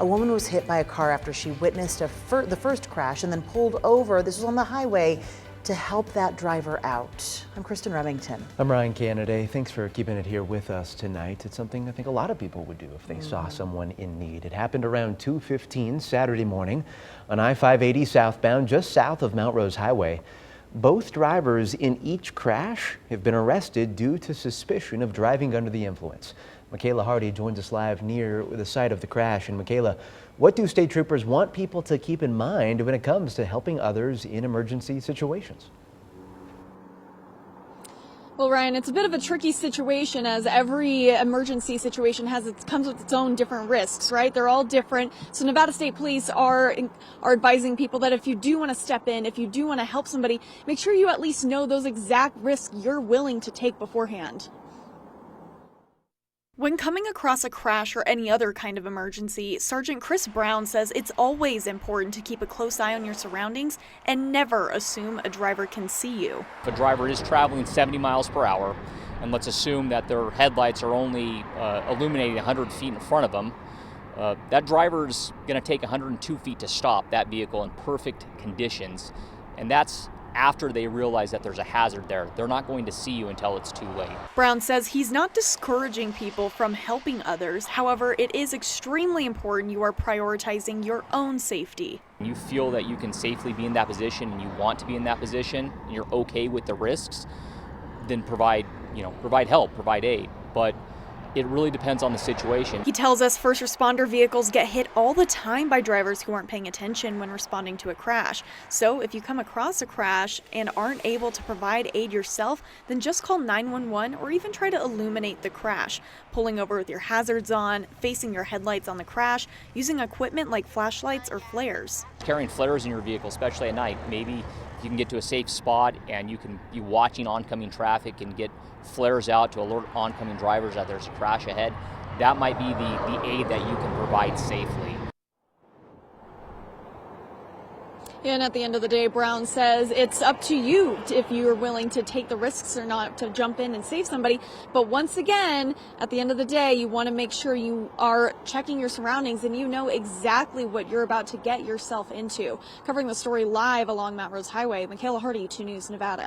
A woman was hit by a car after she witnessed the first crash and then pulled over. This was on the highway to help that driver out. I'm Kristen Remington. I'm Ryan Canada. Thanks for keeping it here with us tonight. It's something I think a lot of people would do if they saw someone in need. It happened around 2:15 Saturday morning on I-580 southbound, just south of Mount Rose Highway. Both drivers in each crash have been arrested due to suspicion of driving under the influence. Makayla Hardy joins us live near the site of the crash. And Makayla, what do state troopers want people to keep in mind when it comes to helping others in emergency situations? Well, Ryan, it's a bit of a tricky situation, as every emergency situation comes with its own different risks, right? They're all different. So Nevada State Police are advising people that if you do want to step in, if you do want to help somebody, make sure you at least know those exact risks you're willing to take beforehand. When coming across a crash or any other kind of emergency, Sergeant Chris Brown says it's always important to keep a close eye on your surroundings and never assume a driver can see you. If a driver is traveling 70 miles per hour, and let's assume that their headlights are only illuminating 100 feet in front of them, that driver's going to take 102 feet to stop that vehicle in perfect conditions, and that's after they realize that there's a hazard there. They're not going to see you until it's too late. Brown says he's not discouraging people from helping others. However, it is extremely important you are prioritizing your own safety. You feel that you can safely be in that position and you want to be in that position and you're okay with the risks, then provide help, provide aid. But it really depends on the situation. He tells us first responder vehicles get hit all the time by drivers who aren't paying attention when responding to a crash. So if you come across a crash and aren't able to provide aid yourself, then just call 911 or even try to illuminate the crash. Pulling over with your hazards on, facing your headlights on the crash, using equipment like flashlights or flares. Carrying flares in your vehicle, especially at night, maybe you can get to a safe spot and you can be watching oncoming traffic and get flares out to alert oncoming drivers that there's a crash ahead. That might be the aid that you can provide safely. And at the end of the day, Brown says it's up to you if you're willing to take the risks or not to jump in and save somebody. But once again, at the end of the day, you want to make sure you are checking your surroundings and you know exactly what you're about to get yourself into. Covering the story live along Mount Rose Highway, Makayla Hardy, 2 News Nevada.